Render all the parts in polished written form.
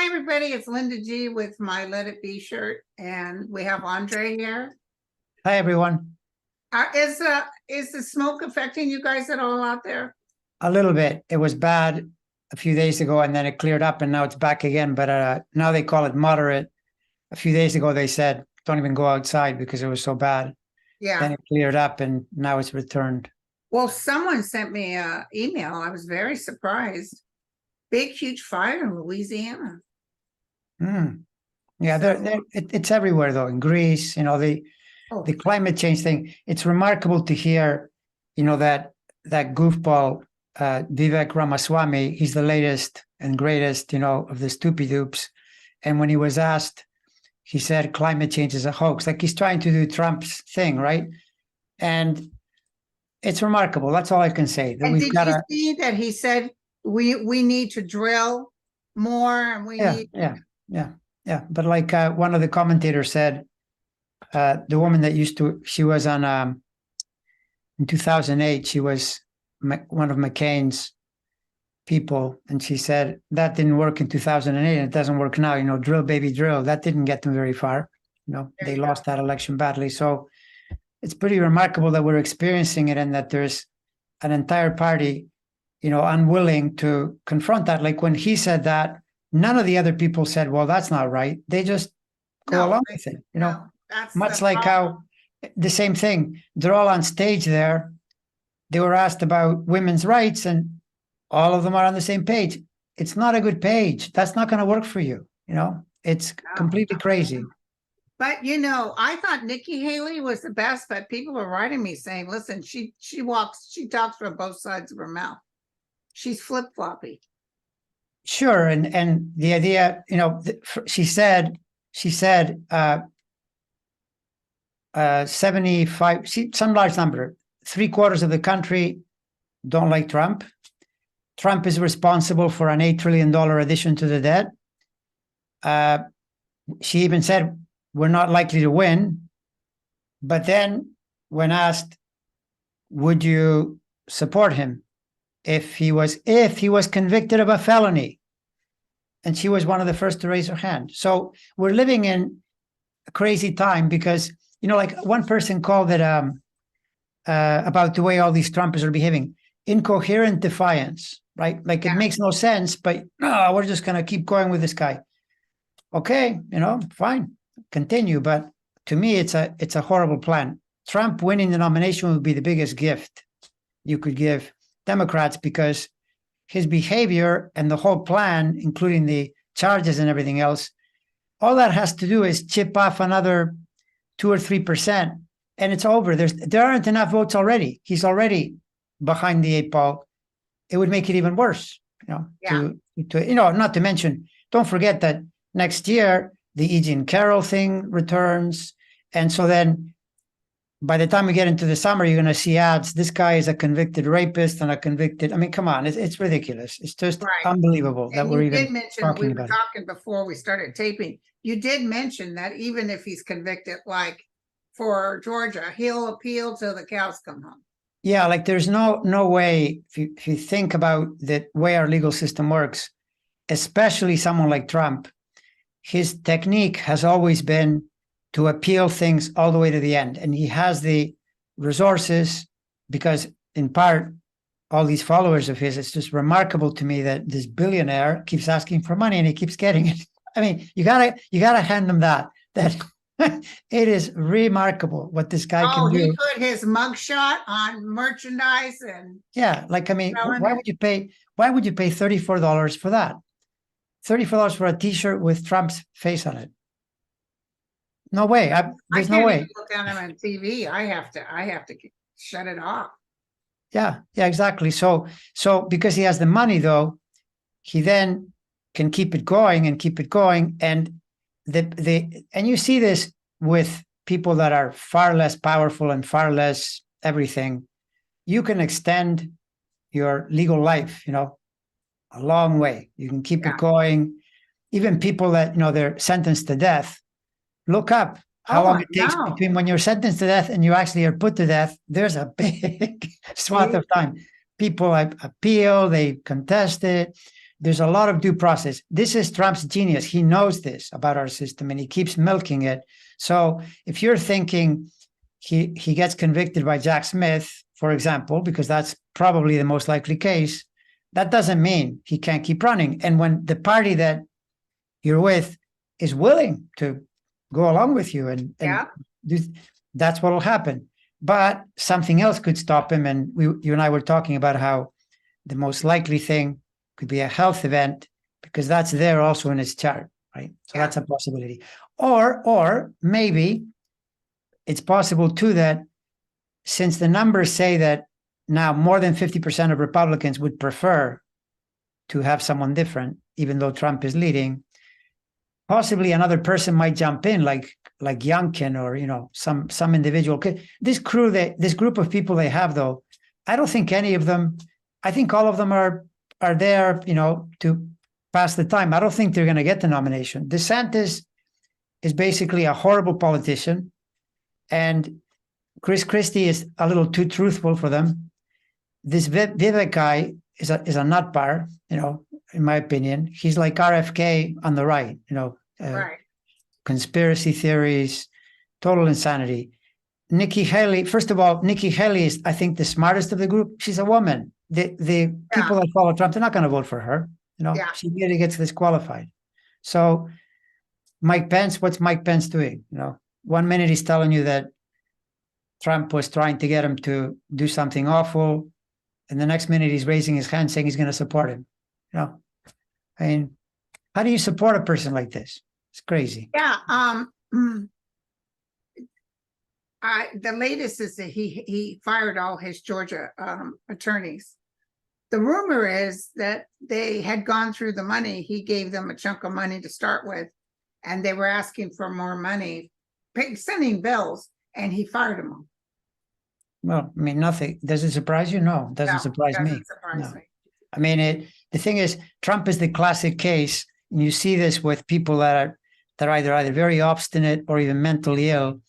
Hi, everybody. It's Linda G with my Let It Be shirt, and we have Andre here. Hi, everyone. Is the smoke affecting you guys at all out there? A little bit. It was bad a few days ago, and then it cleared up, and now it's back again. But now they call it moderate. A few days ago, they said don't even go outside because it was so bad. Yeah. Then it cleared up, and now it's returned. Well, someone sent me an email. I was very surprised. Big, huge fire in Louisiana. Yeah, it's everywhere though. In Greece, the climate change thing. It's remarkable to hear, that goofball Vivek Ramaswamy. He's the latest and greatest, of the stupid dupes. And when he was asked, he said climate change is a hoax. Like he's trying to do Trump's thing, right? And it's remarkable. That's all I can say. That and did you see that he said we need to drill more and we need yeah. But like one of the commentators said, the woman that she was on in 2008, she was one of McCain's people, and she said that didn't work in 2008 and it doesn't work now. Drill baby drill, that didn't get them very far. They lost that election badly. So it's pretty remarkable that we're experiencing it and that there's an entire party unwilling to confront that. Like when he said that, none of the other people said, well, that's not right. They just go along with it, much like how the same thing. They're all on stage there. They were asked about women's rights and all of them are on the same page. It's not a good page. That's not going to work for you. It's completely crazy. But I thought Nikki Haley was the best, but people are writing me saying, listen, she talks from both sides of her mouth. She's flip-floppy. Sure. And the idea, she said 75, some large number, 3/4 of the country don't like Trump. Trump is responsible for an $8 trillion addition to the debt. She even said, we're not likely to win. But then when asked, would you support him if he was convicted of a felony? And she was one of the first to raise her hand. So we're living in a crazy time because, like one person called it about the way all these Trumpers are behaving, incoherent defiance, right? Like it makes no sense, but no, we're just going to keep going with this guy. Okay, fine, continue. But to me, it's a horrible plan. Trump winning the nomination would be the biggest gift you could give Democrats because his behavior and the whole plan, including the charges and everything else, all that has to do is chip off another 2 or 3%, and it's over. There aren't enough votes already. He's already behind the 8 ball. It would make it even worse. Not to mention, don't forget that next year the E. Jean Carroll thing returns, and so then by the time we get into the summer, you're going to see ads. This guy is a convicted rapist and a convicted. I mean, come on, it's ridiculous. It's just unbelievable that we're even talking about it. Talking before we started taping. You did mention that even if he's convicted, like for Georgia, he'll appeal till the cows come home. Yeah, like there's no way. If you think about the way our legal system works, especially someone like Trump, his technique has always been to appeal things all the way to the end. And he has the resources because, in part, all these followers of his, it's just remarkable to me that this billionaire keeps asking for money and he keeps getting it. I mean, you gotta hand him that it is remarkable what this guy can do. He put his mugshot on merchandise and like, I mean, why would you pay $34 for that? $34 for a t-shirt with Trump's face on it. No way. There's no way. Look at him on TV. I have to shut it off. Yeah, exactly. So because he has the money, though, he then can keep it going. And and you see this with people that are far less powerful and far less everything. You can extend your legal life, a long way. You can keep it going. Even people that they're sentenced to death. Look up how long it takes between when you're sentenced to death and you actually are put to death. There's a big swath of time. People appeal, they contest it. there's a lot of due process. This is Trump's genius. He knows this about our system and he keeps milking it. So if you're thinking he gets convicted by Jack Smith, for example, because that's probably the most likely case, that doesn't mean he can't keep running. And when the party that you're with is willing to go along with you and that's what will happen. But something else could stop him. And you and I were talking about how the most likely thing could be a health event, because that's there also in his chart, right? So that's a possibility. Or maybe it's possible too that since the numbers say that now more than 50% of Republicans would prefer to have someone different, even though Trump is leading, possibly another person might jump in, like Youngkin or some individual. This group of people they have, though, I don't think any of them. I think all of them are there, to pass the time. I don't think they're going to get the nomination. DeSantis is basically a horrible politician, and Chris Christie is a little too truthful for them. This Vivek guy is a nut bar, in my opinion. He's like RFK on the right, Right. Conspiracy theories, total insanity. Nikki Haley, first of all, Nikki Haley is, I think, the smartest of the group. She's a woman. The people that follow Trump, they're not going to vote for her. She really gets disqualified. So Mike Pence, what's Mike Pence doing? 1 minute he's telling you that Trump was trying to get him to do something awful, and the next minute he's raising his hand saying he's going to support him. I mean, how do you support a person like this? It's crazy. Yeah. The latest is that he fired all his Georgia attorneys. The rumor is that they had gone through the money. He gave them a chunk of money to start with, and they were asking for more money, sending bills, and he fired them all. Well, I mean, nothing. Does it surprise you? No, it doesn't surprise me. Surprise me. I mean, the thing is, Trump is the classic case, and you see this with people that are either very obstinate or even mentally ill.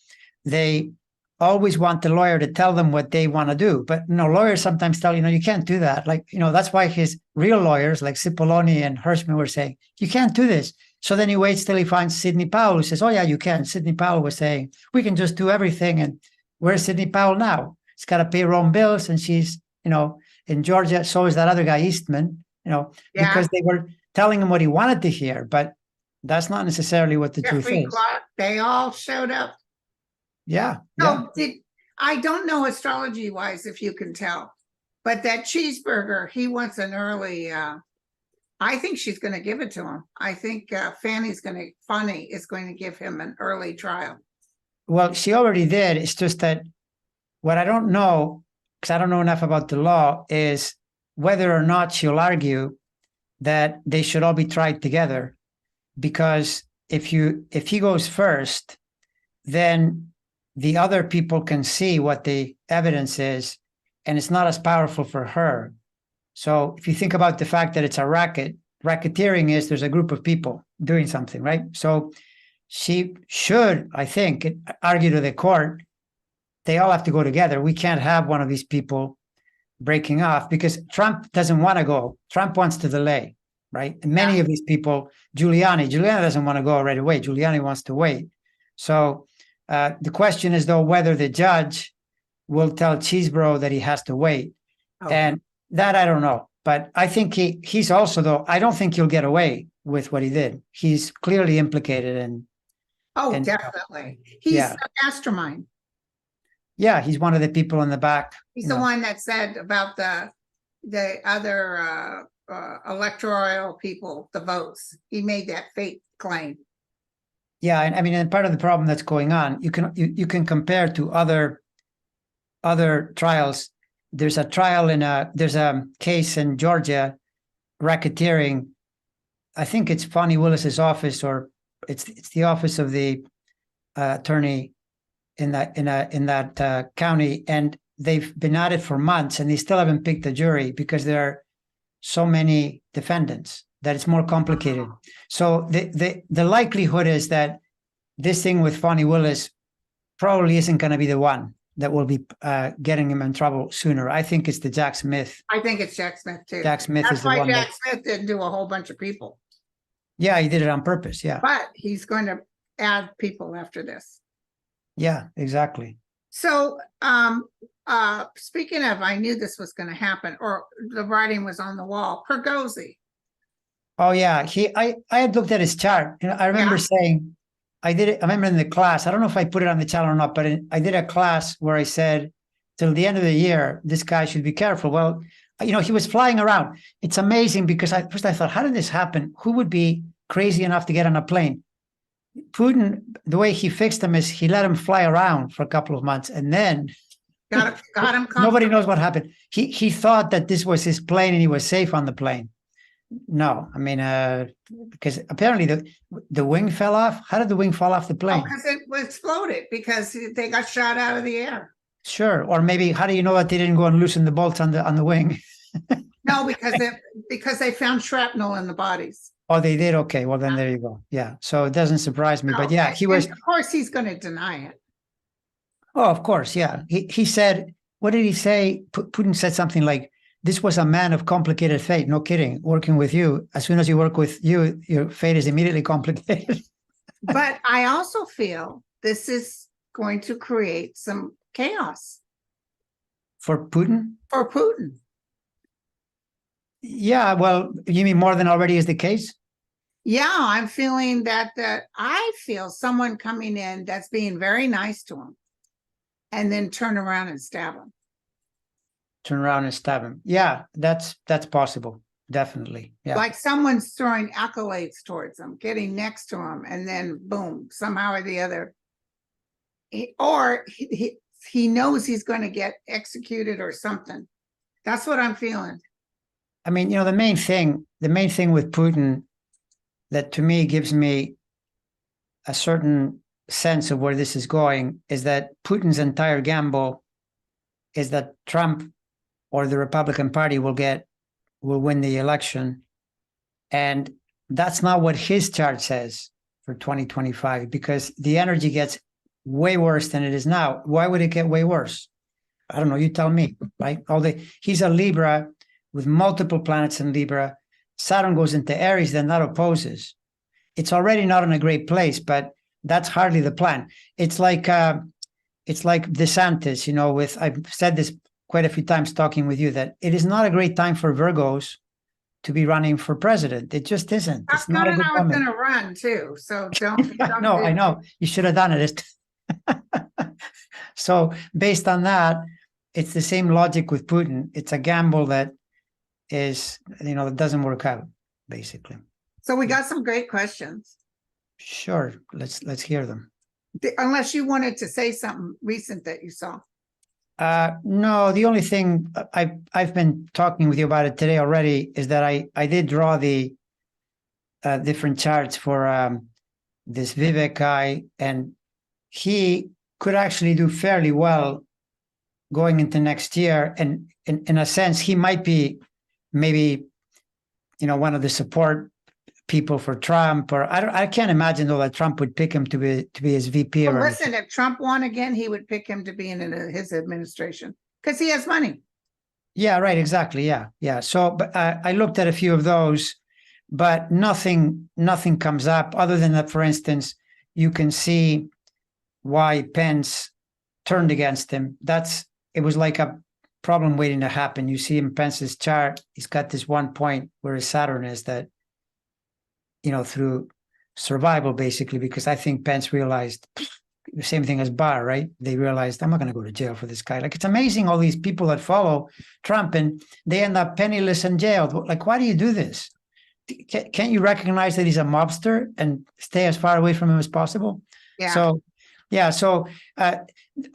They always want the lawyer to tell them what they want to do. But lawyers sometimes tell you can't do that. That's why his real lawyers like Cipollone and Hirschman were saying, you can't do this. So then he waits till he finds Sidney Powell, who says, oh yeah, you can. Sidney Powell was saying, we can just do everything. And where's Sidney Powell now? He's got to pay her own bills, and she's, in Georgia. So is that other guy, Eastman, because they were telling him what he wanted to hear. But that's not necessarily what the truth is. They all showed up. Yeah. So I don't know astrology wise if you can tell, but that cheeseburger, he wants an early. I think she's going to give it to him. I think Fanny is going to give him an early trial. Well, she already did. It's just that what I don't know, because I don't know enough about the law, is whether or not she'll argue that they should all be tried together. Because if he goes first, then the other people can see what the evidence is, and it's not as powerful for her. So if you think about the fact that it's a racket, racketeering is there's a group of people doing something, right? So she should, I think, argue to the court, they all have to go together. We can't have one of these people breaking off, because Trump doesn't want to go. Trump wants to delay, right? And many of these people, Giuliani doesn't want to go right away. Giuliani wants to wait. So the question is, though, whether the judge will tell Cheesebro that he has to wait. And that I don't know. But I think he's also, though, I don't think he'll get away with what he did. He's clearly implicated in. Definitely. He's a mastermind. Yeah, he's one of the people in the back. He's the one that said about the other electoral people, the votes. He made that fake claim. Yeah, and part of the problem that's going on, you can compare to other trials. There's a trial there's a case in Georgia, racketeering. I think it's Fani Willis's office, or it's the office of the attorney in that county, and they've been at it for months, and they still haven't picked a jury because there are so many defendants that it's more complicated. So the likelihood is that this thing with Fani Willis probably isn't going to be the one. that will be getting him in trouble sooner. I think it's the Jack Smith. I think it's Jack Smith too. Jack Smith That's is the why one Jack that, Smith didn't do a whole bunch of people, yeah, he did it on purpose. Yeah. but he's going to add people after this. Yeah, exactly. So, speaking of, I knew this was going to happen, or the writing was on the wall. Pergozzi. Oh yeah, I had looked at his chart. You know, I remember Yeah. saying, I did it. I remember in the class. I don't know if I put it on the channel or not, but I did a class where I said, till the end of the year, this guy should be careful. Well, you know, he was flying around. It's amazing because first I thought, how did this happen? Who would be crazy enough to get on a plane? Putin, the way he fixed him is he let him fly around for a couple of months, and then Got him. nobody comfortable. knows what happened. He thought that this was his plane and he was safe on the plane. No, I mean, because apparently the wing fell off. How did the wing fall off the Oh, plane? because it exploded because they got shot out of the air. Sure, or maybe how do you know that they didn't go and loosen the bolts on the wing? No, because they found shrapnel in the bodies. Oh, they did. Okay, well then there you go. Yeah, so it doesn't surprise me. But No, yeah, he was. and of course, he's going to deny it. Oh, of course, yeah. He said, what did he say? Putin said something like, "This was a man of complicated fate." No kidding. Working with you, as soon as you work with you, your fate is immediately complicated. But I also feel this is going to create some chaos For Putin? for Putin. Yeah, well, you mean more than already is the case? Yeah, I'm feeling that I feel someone coming in that's being very nice to him and then turn around and stab him. Turn around and stab him. Yeah, that's possible. Definitely. Yeah. Like someone's throwing accolades towards him, getting next to him, and then boom, somehow or the other. He knows he's going to get executed or something. That's what I'm feeling. I mean, you know, the main thing with Putin that to me gives me a certain sense of where this is going is that Putin's entire gamble is that Trump or the Republican Party will win the election. And that's not what his chart says for 2025, because the energy gets way worse than it is now. Why would it get way worse? I don't know. You tell me, right? He's a Libra with multiple planets in Libra. Saturn goes into Aries, then that opposes. It's already not in a great place, but that's hardly the plan. It's like DeSantis, you know, I've said this quite a few times talking with you, that it is not a great time for Virgos to be running for president. It just isn't. It's not a good I was moment. going to run too, so don't. No, I know. You should have done it. So based on that, it's the same logic with Putin. It's a gamble that is, you know, it doesn't work out, basically. So we got some great questions. Sure, let's hear them. Unless you wanted to say something recent that you saw. No, the only thing I've been talking with you about it today already is that I did draw the different charts for this Vivek guy, and he could actually do fairly well going into next year. And in a sense, he might be maybe, you know, one of the support people for Trump, or I can't imagine though that Trump would pick him to be his VP. Well, or listen, if Trump won again, he would pick him to be in his administration because he has money. Yeah, right. Exactly. Yeah. So, but I looked at a few of those, but nothing comes up other than that. For instance, you can see why Pence turned against him. It was like a problem waiting to happen. You see in Pence's chart, he's got this one point where his Saturn is that, you know, through survival, basically, because I think Pence realized the same thing as Barr, right? They realized, I'm not going to go to jail for this guy. Like, it's amazing, all these people that follow Trump and they end up penniless and jailed. Like, why do you do this? Can't you recognize that he's a mobster and stay as far away from him as possible? Yeah. So, yeah. So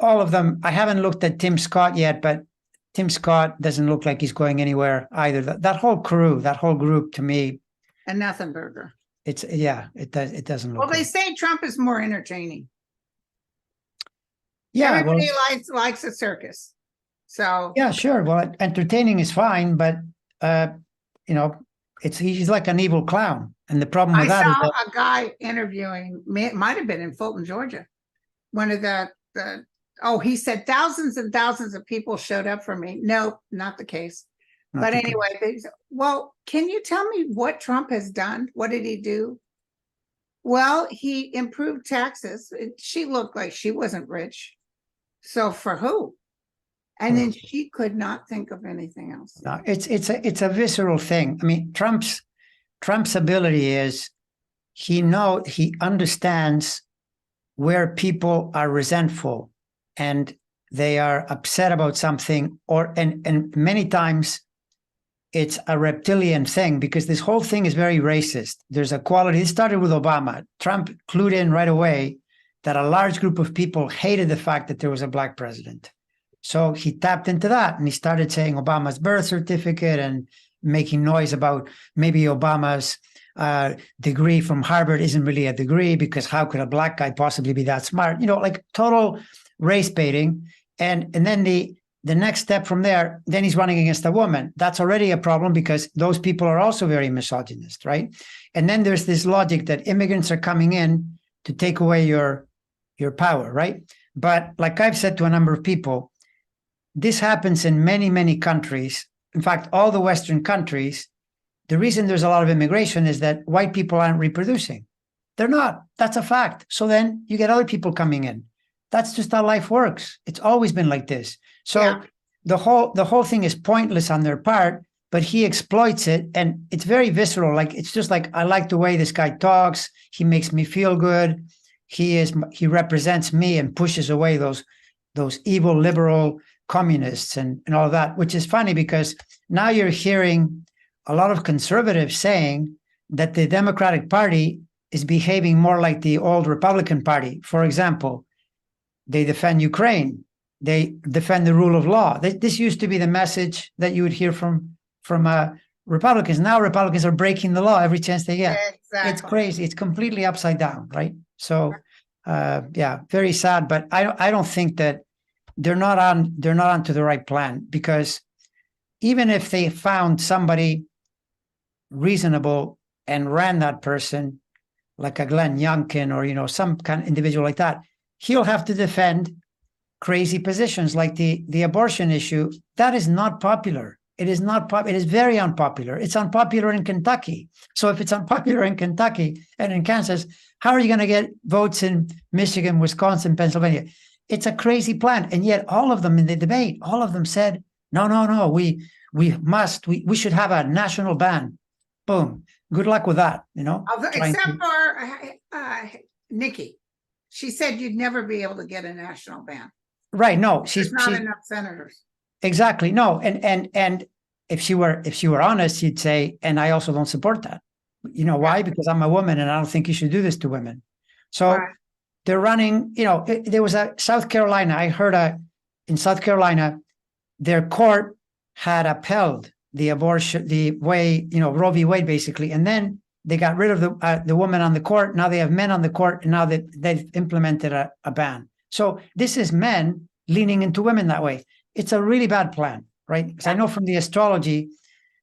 all of them, I haven't looked at Tim Scott yet, but Tim Scott doesn't look like he's going anywhere either. That whole crew, that whole group, to me, And Nothenberger. it doesn't look Well, they good. say Trump is more entertaining. Yeah, well, Everybody likes a circus. So yeah, sure. Well, entertaining is fine, but you know, he's like an evil clown. And the problem I with that is saw that a guy interviewing, might have been in Fulton, Georgia. One of the Oh, he said thousands and thousands of people showed up for me. Nope, not the case. Not But the case. anyway, well, can you tell me what Trump has done? What did he do? Well, he improved taxes. She looked like she wasn't rich. So for who? And then she could not think of anything else. No, it's a visceral thing. I mean, Trump's ability is he understands where people are resentful and they are upset about something, and many times it's a reptilian thing, because this whole thing is very racist. There's a quality. It started with Obama. Trump clued in right away that a large group of people hated the fact that there was a black president. So he tapped into that and he started saying Obama's birth certificate and making noise about maybe Obama's degree from Harvard isn't really a degree, because how could a black guy possibly be that smart? You know, like total race baiting. And then the next step from there, then he's running against a woman. That's already a problem, because those people are also very misogynist, right? And then there's this logic that immigrants are coming in to take away your power, right? But like I've said to a number of people, this happens in many, many countries. In fact, all the Western countries, the reason there's a lot of immigration is that white people aren't reproducing. They're not. That's a fact. So then you get other people coming in. That's just how life works. It's always been like this. So Yeah. the whole thing is pointless on their part, but he exploits it, and it's very visceral. Like, it's just like, I like the way this guy talks. He makes me feel good. He represents me and pushes away those evil liberal communists and all of that, which is funny, because now you're hearing a lot of conservatives saying that the Democratic Party is behaving more like the old Republican Party. For example, they defend Ukraine. They defend the rule of law. This used to be the message that you would hear from Republicans. Now Republicans are breaking the law every chance they get. Exactly. It's crazy. It's completely upside down, right? So, yeah, very sad. But I don't think that they're not onto the right plan, because even if they found somebody reasonable and ran that person, like a Glenn Youngkin or some kind of individual like that, he'll have to defend crazy positions like the abortion issue. That is not popular. It is not it is very unpopular. It's unpopular in Kentucky. So if it's unpopular in Kentucky and in Kansas, how are you going to get votes in Michigan, Wisconsin, Pennsylvania? It's a crazy plan. And yet all of them in the debate, all of them said, no, we should have a national ban. Boom. Good luck with that, Except for Nikki. She said you'd never be able to get a national ban. Right. No, There's not enough senators. Exactly. No. And if she were honest, she'd say, and I also don't support that. You know why? Because I'm a woman and I don't think you should do this to women. So Right. They're running, there was a South Carolina. I heard in South Carolina, their court had upheld the abortion, the way, Roe v. Wade, basically. And then they got rid of the woman on the court. Now they have men on the court, and now they've implemented a ban. So this is men leaning into women that way. It's a really bad plan, right? Because I know from the astrology,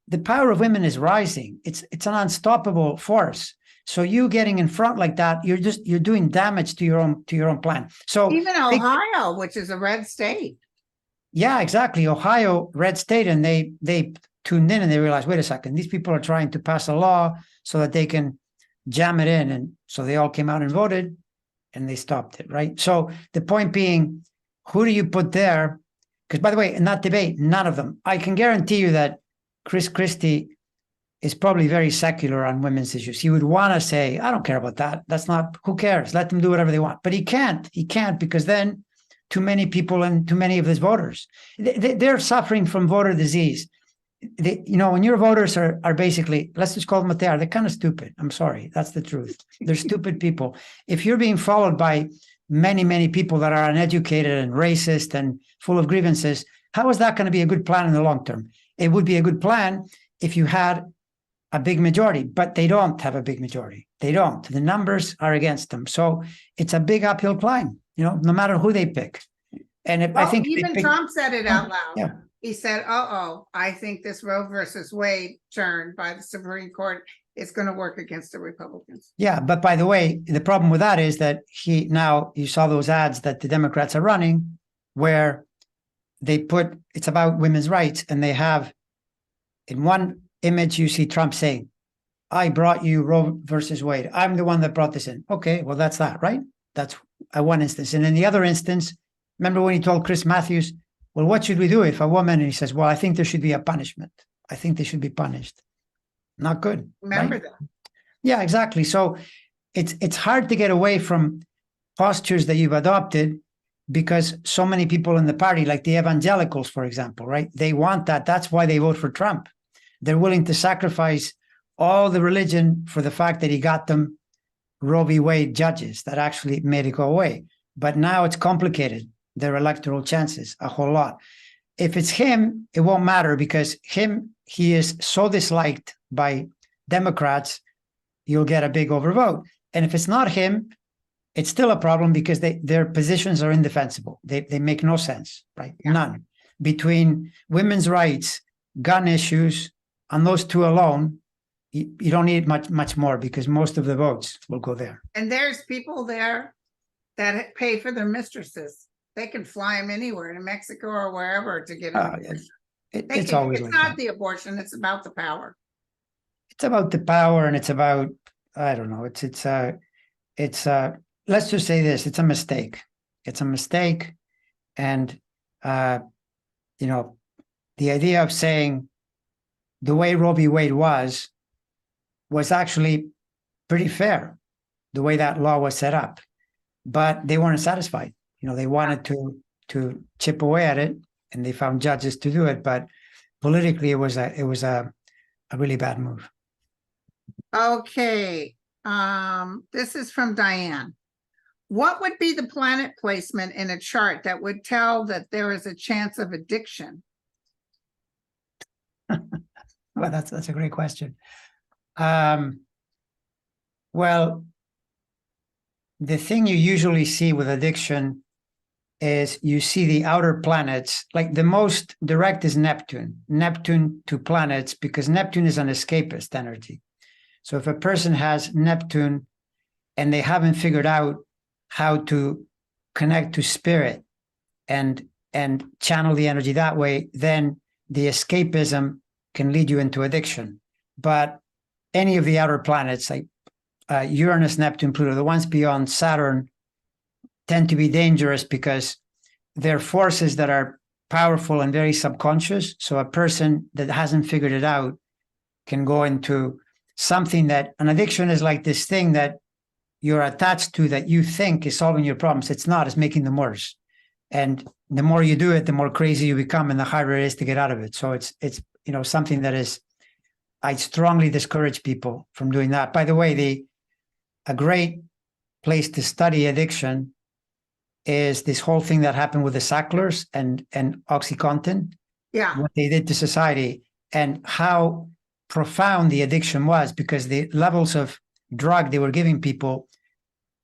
the power of women is rising. It's an unstoppable force. So you getting in front like that, you're doing damage to your own plan. So even Ohio, which is a red state. Yeah, exactly. Ohio, red state, and they tuned in and they realized, wait a second, these people are trying to pass a law so that they can jam it in. And so they all came out and voted and they stopped it, right? So the point being, who do you put there? Because by the way, in that debate, none of them, I can guarantee you that Chris Christie is probably very secular on women's issues. He would want to say, I don't care about that. That's not, who cares? Let them do whatever they want. But he can't because then too many people and too many of his voters, they're suffering from voter disease. When your voters are basically, let's just call them what they are, they're kind of stupid. I'm sorry. That's the truth. They're stupid people. If you're being followed by many, many people that are uneducated and racist and full of grievances, how is that going to be a good plan in the long term? It would be a good plan if you had a big majority, but they don't have a big majority. They don't. The numbers are against them. So it's a big uphill climb, no matter who they pick. And I think even Trump said it out loud. Yeah. He said, I think this Roe versus Wade turn by the Supreme Court is going to work against the Republicans. Yeah. But by the way, the problem with that is that you saw those ads that the Democrats are running. where they put, it's about women's rights, and they have, in one image, you see Trump saying, I brought you Roe versus Wade. I'm the one that brought this in. Okay, well, that's that, right? That's one instance. And in the other instance, remember when he told Chris Matthews, well, what should we do if a woman, and he says, well, I think there should be a punishment. I think they should be punished. Not good. Remember right? that. Yeah, exactly. So it's hard to get away from postures that you've adopted, because so many people in the party, like the evangelicals, for example, right? They want that. That's why they vote for Trump. They're willing to sacrifice all the religion for the fact that he got them Roe v. Wade judges that actually made it go away. But now it's complicated, their electoral chances, a whole lot. If it's him, it won't matter, because he is so disliked by Democrats, you'll get a big overvote. And if it's not him, it's still a problem, because their positions are indefensible. They make no sense, right? Yeah. None. Between women's rights, gun issues, on those two alone, you don't need much more, because most of the votes will go there. And there's people there that pay for their mistresses. They can fly them anywhere to Mexico or wherever to get an abortion. It's always It's like not that. the abortion, it's about the power. It's about the power, and it's about, I don't know, it's let's just say this, it's a mistake. It's a mistake. And you know, the idea of saying the way Roe v. Wade was actually pretty fair, the way that law was set up. But they weren't satisfied. You know, they wanted to chip away at it, and they found judges to do it. But politically, it was a really bad move. Okay, this is from Diane. What would be the planet placement in a chart that would tell that there is a chance of addiction? Well, that's a great question. Well, the thing you usually see with addiction is you see the outer planets. Like the most direct is Neptune to planets, because Neptune is an escapist energy. So if a person has Neptune and they haven't figured out how to connect to spirit and channel the energy that way, then the escapism can lead you into addiction. But any of the outer planets, like Uranus, Neptune, Pluto, the ones beyond Saturn, tend to be dangerous because they're forces that are powerful and very subconscious. So a person that hasn't figured it out can go into something that, an addiction is like this thing that you're attached to that you think is solving your problems. It's not, it's making them worse. And the more you do it, the more crazy you become, and the harder it is to get out of it. So it's something that is, I strongly discourage people from doing that. By the way, a great place to study addiction is this whole thing that happened with the Sacklers and OxyContin, Yeah, what they did to society, and how profound the addiction was, because the levels of drug they were giving people,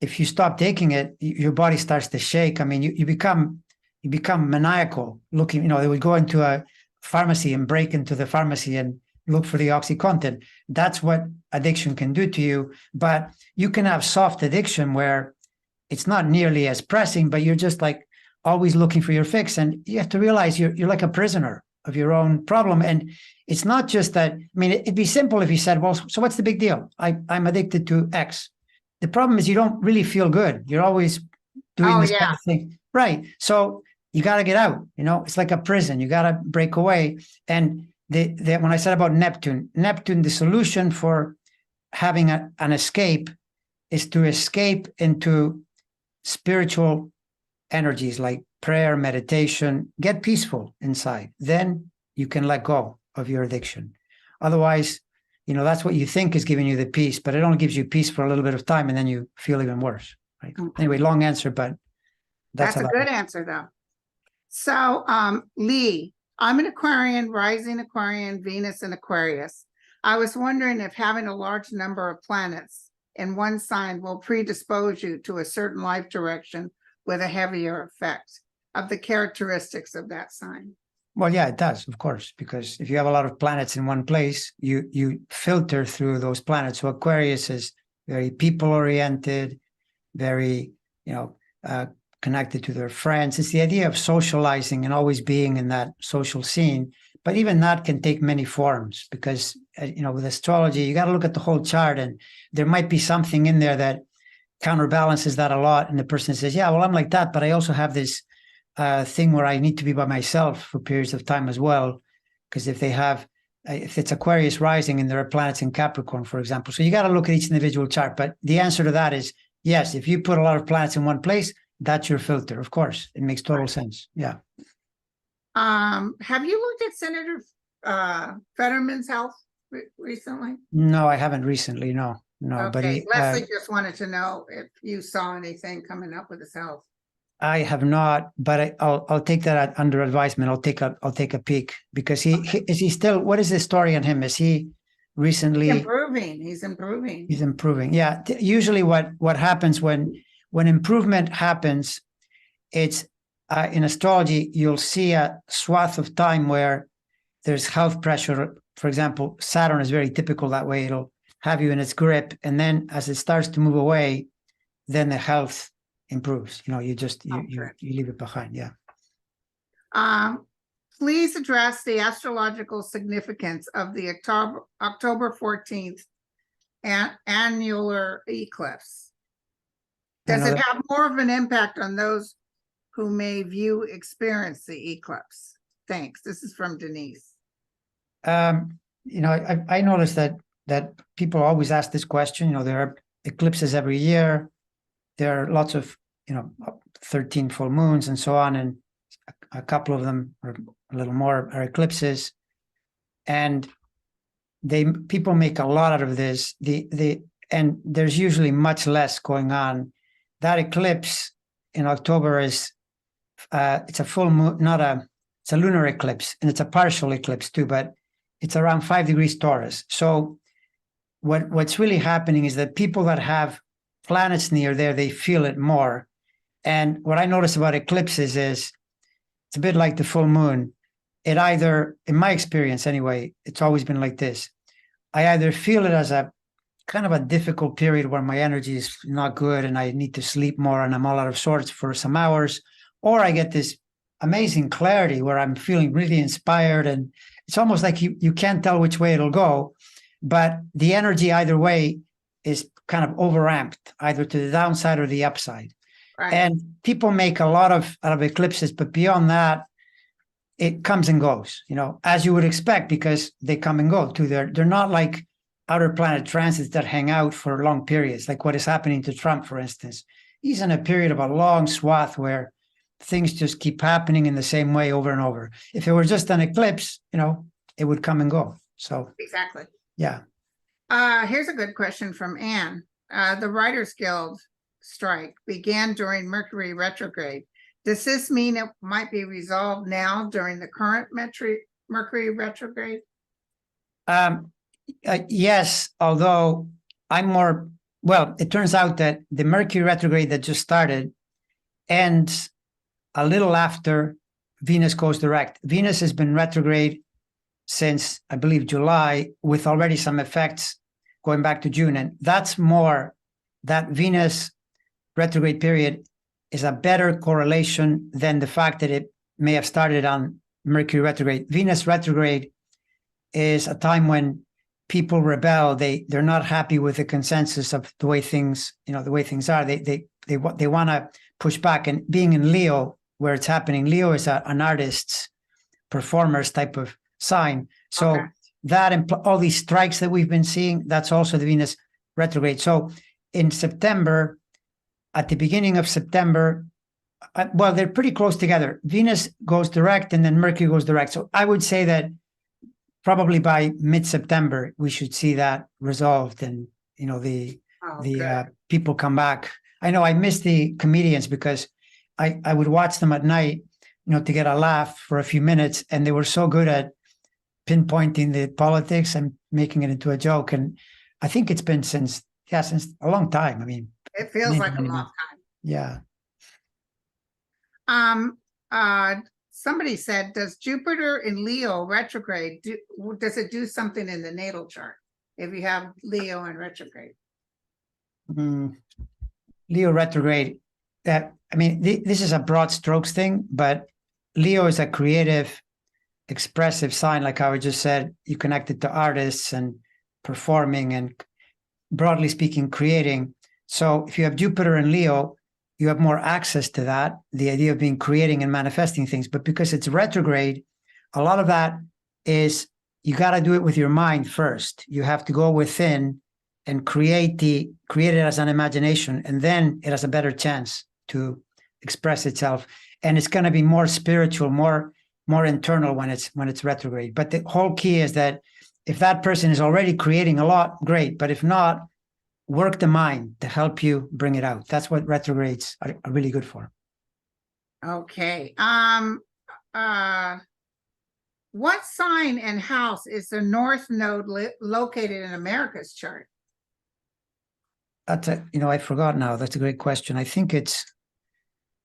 if you stop taking it, your body starts to shake. I mean, you become maniacal looking. They would go into a pharmacy and break into the pharmacy and look for the OxyContin. That's what addiction can do to you. But you can have soft addiction where it's not nearly as pressing, but you're just like always looking for your fix. And you have to realize you're like a prisoner of your own problem. And it's not just that. I mean, it'd be simple if you said, well, so what's the big deal? I'm addicted to X. The problem is you don't really feel good. You're always doing this kind of thing. Right. So you got to get out. It's like a prison. You got to break away. And when I said about Neptune, the solution for having an escape is to escape into spiritual energies like prayer, meditation, get peaceful inside. Then you can let go of your addiction. Otherwise, that's what you think is giving you the peace, but it only gives you peace for a little bit of time, and then you feel even worse. Right? Okay. Anyway, long answer, but that's a good answer, though. So, Lee, I'm an Aquarian, rising Aquarian, Venus in Aquarius. I was wondering if having a large number of planets in one sign will predispose you to a certain life direction with a heavier effect of the characteristics of that sign. Well, yeah, it does, of course, because if you have a lot of planets in one place, you filter through those planets. So Aquarius is very people-oriented, very, connected to their friends. It's the idea of socializing and always being in that social scene. But even that can take many forms because, with astrology, you got to look at the whole chart, and there might be something in there that counterbalances that a lot. And the person says, yeah, well, I'm like that, but I also have this thing where I need to be by myself for periods of time as well. Because if it's Aquarius rising and there are planets in Capricorn, for example. So you got to look at each individual chart. But the answer to that is yes, if you put a lot of planets in one place, that's your filter. Of course, it makes total sense. Yeah. Have you looked at Senator Fetterman's health recently? No, I haven't recently. No, but Okay, Leslie just wanted to know if you saw anything coming up with his health. I have not, but I'll take that under advisement. I'll take a peek because is he still, what is the story on him? Is he recently He's improving. He's improving. Yeah. Usually what happens when improvement happens, it's in astrology, you'll see a swath of time where there's health pressure. For example, Saturn is very typical that way. It'll have you in its grip. And then as it starts to move away, then the health improves. You leave it behind. Yeah. Please address the astrological significance of the October 14th annular eclipse. Does it have more of an impact on those who may experience the eclipse? Thanks. This is from Denise. I noticed that people always ask this question. There are eclipses every year. There are lots of 13 full moons and so on, and a couple of them, or a little more, are eclipses, and people make a lot out of this. And there's usually much less going on. That eclipse in October is it's a full moon, it's a lunar eclipse, and it's a partial eclipse too, but it's around 5 degrees Taurus. So what's really happening is that people that have planets near there, they feel it more. And what I notice about eclipses is it's a bit like the full moon. It either, in my experience anyway, it's always been like this. I either feel it as a kind of a difficult period where my energy is not good and I need to sleep more and I'm all out of sorts for some hours, or I get this amazing clarity where I'm feeling really inspired, and it's almost like you can't tell which way it'll go, but the energy either way is kind of overamped, either to the downside or the upside. Right. And people make a lot out of eclipses, but beyond that, it comes and goes, as you would expect, because they come and go too. They're not like outer planet transits that hang out for long periods, like what is happening to Trump, for instance. He's in a period of a long swath where things just keep happening in the same way over and over. If it were just an eclipse, it would come and go. So exactly. Yeah. Here's a good question from Anne. The Writers Guild strike began during Mercury retrograde. Does this mean it might be resolved now during the current Mercury retrograde? Yes, although it turns out that the Mercury retrograde that just started ends a little after Venus goes direct. Venus has been retrograde since, I believe, July, with already some effects going back to June. And that's more, that Venus retrograde period is a better correlation than the fact that it may have started on Mercury retrograde. Venus retrograde is a time when people rebel. They're not happy with the consensus of the way things are. They want to push back. And being in Leo, where it's happening, Leo is an artist's, performer's type of sign. So that all these strikes that we've been seeing, that's also the Venus retrograde. So in September, at the beginning of September, they're pretty close together. Venus goes direct and then Mercury goes direct. So I would say that probably by mid-September, we should see that resolved, and the people come back. I know I miss the comedians because I would watch them at night, to get a laugh for a few minutes, and they were so good at pinpointing the politics and making it into a joke. And I think it's been since a long time. I mean, it feels like a long time. Yeah. Somebody said, does Jupiter in Leo retrograde, does it do something in the natal chart if you have Leo in retrograde? Leo retrograde, I mean, this is a broad strokes thing, but Leo is a creative, expressive sign. Like I just said, you connect it to artists and performing and, broadly speaking, creating. So if you have Jupiter and Leo, you have more access to that, the idea of being creating and manifesting things. But because it's retrograde, a lot of that is you got to do it with your mind first. You have to go within and create it as an imagination, and then it has a better chance to express itself. And it's going to be more spiritual, more internal when it's retrograde. But the whole key is that if that person is already creating a lot, great. But if not, work the mind to help you bring it out. That's what retrogrades are really good for. Okay. What sign and house is the North Node located in America's chart? That's I forgot now. That's a great question. I think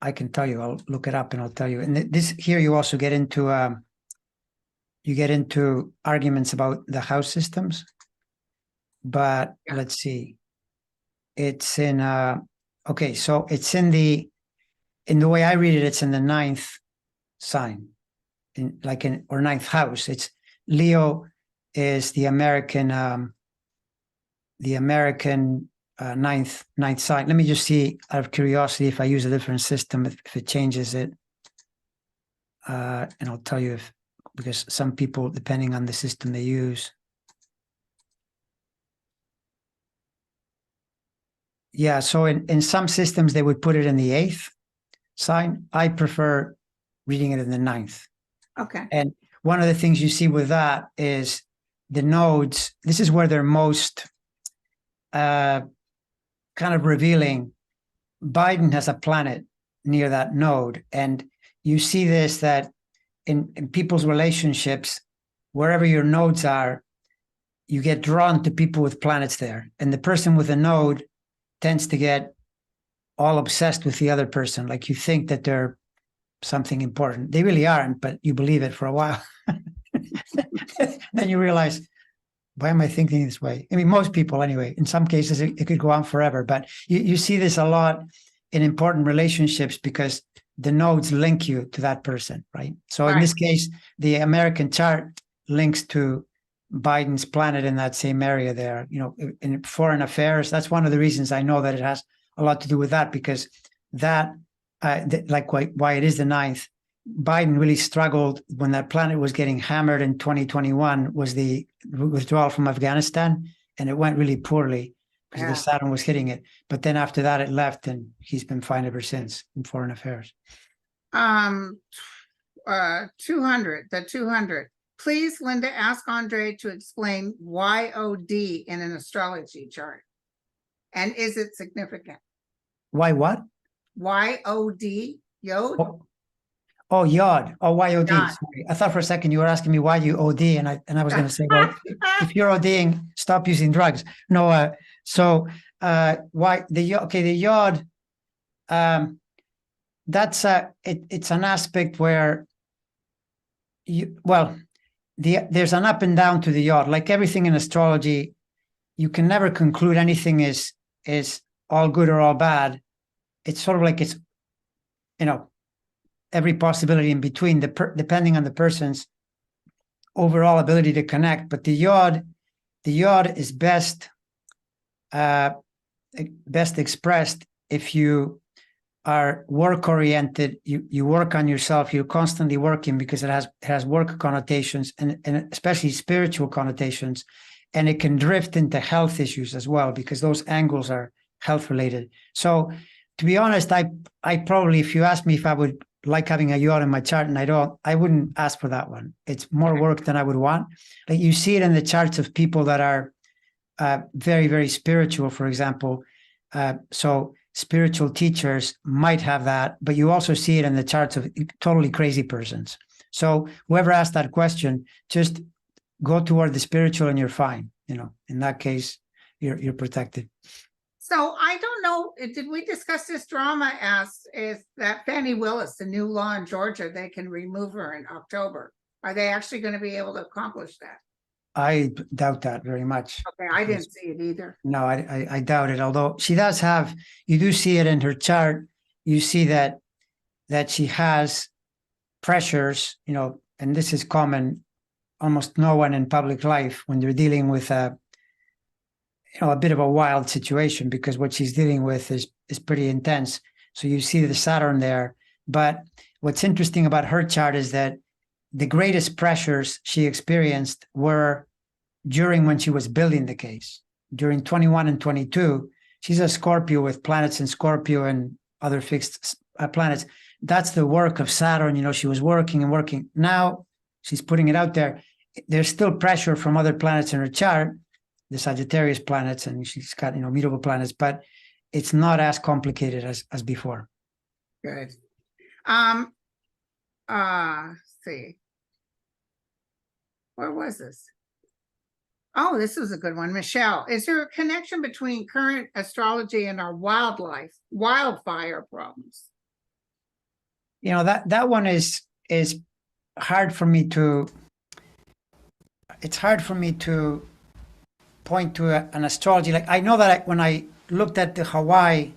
I can tell you. I'll look it up and I'll tell you. And this here, you also get into arguments about the house systems. But yeah. Let's see. It's in okay, so it's in the way I read it, it's in the 9th sign, or 9th house. It's Leo is the American 9th sign. Let me just see out of curiosity if I use a different system, if it changes it. And I'll tell you because some people, depending on the system they use. Yeah, so in some systems, they would put it in the 8th sign. I prefer reading it in the 9th. Okay. And one of the things you see with that is the nodes. This is where they're most kind of revealing. Biden has a planet near that node. And you see this, that in people's relationships, wherever your nodes are, you get drawn to people with planets there. And the person with a node tends to get all obsessed with the other person. Like you think that they're something important. They really aren't, but you believe it for a while. Then you realize, why am I thinking this way? I mean, most people anyway. In some cases, it could go on forever. But you see this a lot in important relationships because the nodes link you to that person, right? So in this case, the American chart links to Biden's planet in that same area there, in foreign affairs. That's one of the reasons I know that it has a lot to do with that, because that, like why it is the 9th, Biden really struggled when that planet was getting hammered in 2021, was the withdrawal from Afghanistan. And it went really poorly because the Saturn was hitting it. But then after that, it left and he's been fine ever since in foreign affairs. 200. Please, Linda, ask Andre to explain YOD in an astrology chart. And is it significant? Why what? YOD, Yod? Oh, Yod. Oh, YOD. Yod. Sorry. I thought for a second you were asking me why you OD, and I was going to say, well, if you're ODing, stop using drugs. No. Why the Yod? That's it's an aspect where there's an up and down to the Yod. Like everything in astrology, you can never conclude anything is all good or all bad. It's sort of like it's, every possibility in between, depending on the person's overall ability to connect. But the Yod is best expressed if you are work-oriented, you work on yourself, you're constantly working, because it has work connotations and especially spiritual connotations, and it can drift into health issues as well, because those angles are health related. So to be honest, I probably, if you ask me if I would like having a Yod in my chart, and I wouldn't ask for that one. It's more work than I would want. Like you see it in the charts of people that are very, very spiritual, for example. So spiritual teachers might have that, but you also see it in the charts of totally crazy persons. So whoever asked that question, just go toward the spiritual and you're fine. In that case, you're protected. So I don't know, did we discuss this drama is that Fannie Willis, the new law in Georgia, they can remove her in October. Are they actually going to be able to accomplish that? I doubt that very much. Okay, I didn't see it either. No, I doubt it. Although she does have, you do see it in her chart you see that she has pressures, and this is common. Almost no one in public life when they're dealing with a bit of a wild situation, because what she's dealing with is pretty intense. So you see the Saturn there. But what's interesting about her chart is that the greatest pressures she experienced were during when she was building the case. During 21 and 22, she's a Scorpio with planets in Scorpio and other fixed planets. That's the work of Saturn. She was working and working. Now she's putting it out there. There's still pressure from other planets in her chart, the Sagittarius planets, and she's got, mutable planets, but it's not as complicated as before. Good. See. Where was this? Oh, this was a good one. Michelle, is there a connection between current astrology and our wildfire problems? That one is hard for me to, it's hard for me to point to an astrology. Like, I know that when I looked at the Hawaii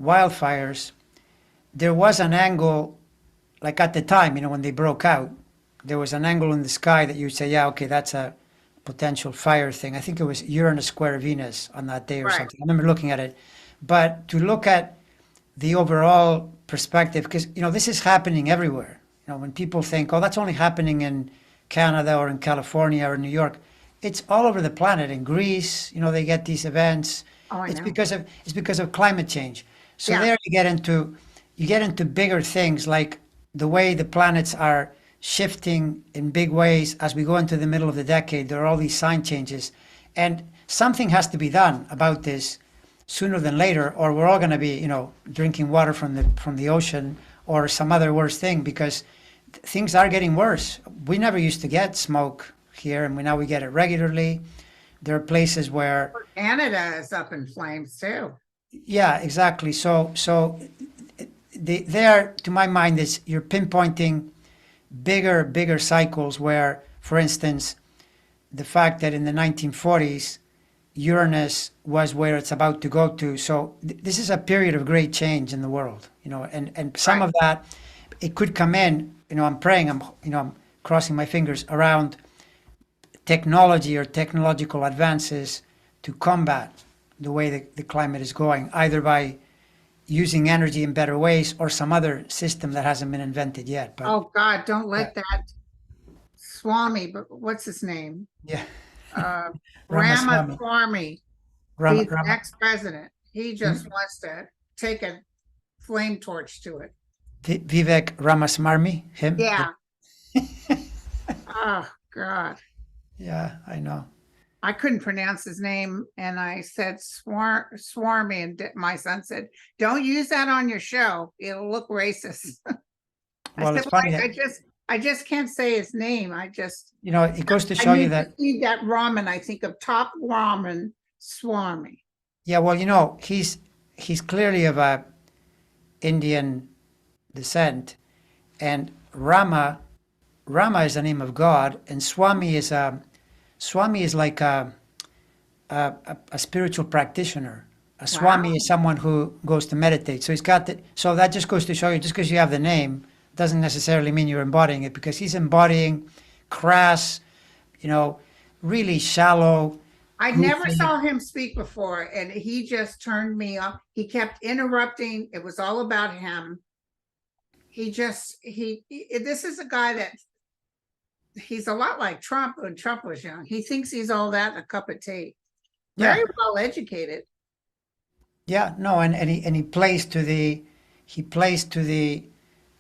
wildfires, there was an angle, like at the time, when they broke out, there was an angle in the sky that you'd say, yeah, okay, that's a potential fire thing. I think it was Uranus square Venus on that day or Right. something. I remember looking at it. But to look at the overall perspective, because, this is happening everywhere. When people think, oh, that's only happening in Canada or in California or New York, it's all over the planet. In Greece, they get these events. Oh, I It's know. because of climate change. So Yeah. there you get into bigger things, like the way the planets are shifting in big ways as we go into the middle of the decade. There are all these sign changes, and something has to be done about this sooner than later, or we're all going to be, drinking water from the ocean or some other worse thing, because things are getting worse. We never used to get smoke here, and now we get it regularly. There are places where, Canada is up in flames too. yeah, exactly. So there, to my mind, is you're pinpointing bigger cycles where, for instance, the fact that in the 1940s, Uranus was where it's about to go to. So this is a period of great change in the world, and some Right. of that, it could come in, I'm praying, I'm crossing my fingers around technology or technological advances to combat the way the climate is going, either by using energy in better ways or some other system that hasn't been invented yet. But Oh, God, don't let that Swami, but what's his name? yeah, Uh, Ramaswamy. Ramaswamy, Ram, he's the Ram, ex-president. He just wants to take a flame torch to it. Vivek Ramaswamy, him? Yeah. Oh, God. Yeah, I know. I couldn't pronounce his name and I said swarmy, and my son said, don't use that on your show. It'll look racist. I Well, said, it's funny "Well, that, I just can't say his name. it goes to I show you need that, to see that ramen. I think of top ramen swarmy. yeah, well, he's clearly of a Indian descent, and Rama is the name of God, and Swami is like a spiritual practitioner. A Swami Wow. is someone who goes to meditate. So he's got so that just goes to show you, just because you have the name doesn't necessarily mean you're embodying it, because he's embodying crass, really shallow. I never goofy- saw him speak before and he just turned me off. He kept interrupting. It was all about him. This is a guy that he's a lot like Trump when Trump was young. He thinks he's all that in a cup of tea. Yeah. Very well educated. Yeah, no, and he plays to the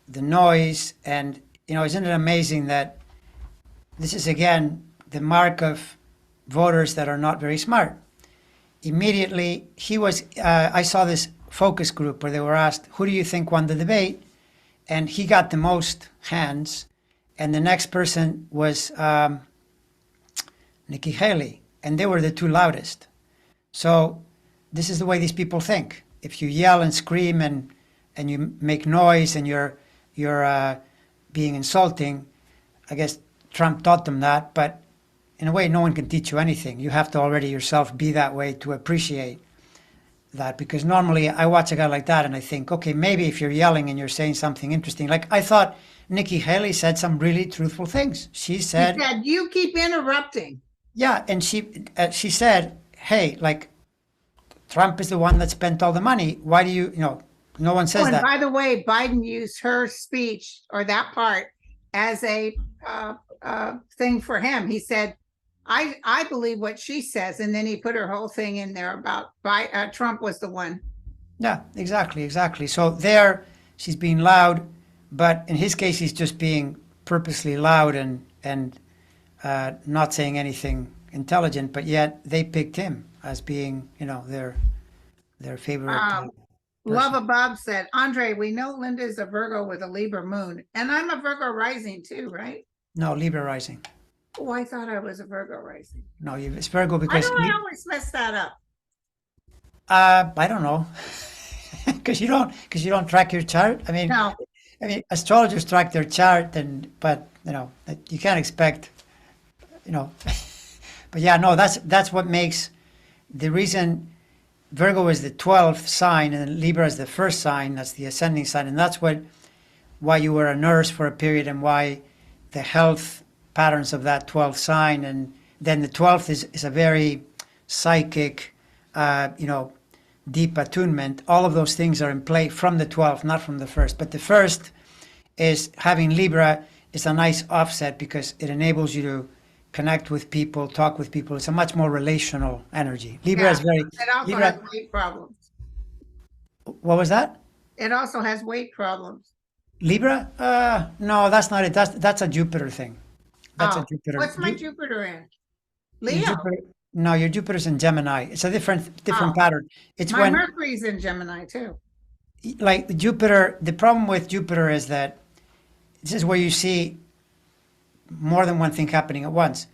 noise, and isn't it amazing that this is again the mark of voters that are not very smart. Immediately, I saw this focus group where they were asked, who do you think won the debate? And he got the most hands, and the next person was Nikki Haley, and they were the two loudest. So this is the way these people think. If you yell and scream and you make noise and you're being insulting, I guess Trump taught them that, but in a way, no one can teach you anything. You have to already yourself be that way to appreciate that, because normally I watch a guy like that and I think, okay, maybe if you're yelling and you're saying something interesting, like I thought Nikki Haley said some really truthful things. She He said, said, you keep interrupting. yeah, and she said, hey, like Trump is the one that spent all the money. Why do you, no one Oh, says and that. by the way, Biden used her speech or that part as a thing for him. He said, I believe what she says. And then he put her whole thing in there about Trump was the one. Yeah, exactly. So there, she's being loud, but in his case, he's just being purposely loud and not saying anything intelligent. But yet they picked him as being, their favorite Love person. Above said, Andre, we know Linda is a Virgo with a Libra moon, and I'm a Virgo rising too, right? No, Libra rising. Oh, I thought I was a Virgo rising. No, it's Virgo Why because do I always mess that up? I don't know, because you don't track your chart. No, I mean, astrologers track their chart, but you can't expect, you know. But yeah, no, that's what makes the reason Virgo is the 12th sign and Libra is the first sign. That's the ascending sign, and that's why you were a nurse for a period, and why the health patterns of that 12th sign, and then the 12th is a very psychic, deep attunement. All of those things are in play from the 12th, not from the first. But the first is having Libra is a nice offset because it enables you to connect with people, talk with people. It's a much more relational energy. Libra is very. it also Libra, has weight problems. what was that? It also has weight problems. Libra? No, that's not it. That's a Jupiter thing. That's a Oh, Jupiter. what's my Jupiter in? Your Leo. Jupiter- no, your Jupiter's in Gemini. It's a different Oh. pattern. It's My when Mercury's in Gemini too. like the Jupiter. The problem with Jupiter is that this is where you see more than one thing happening at once.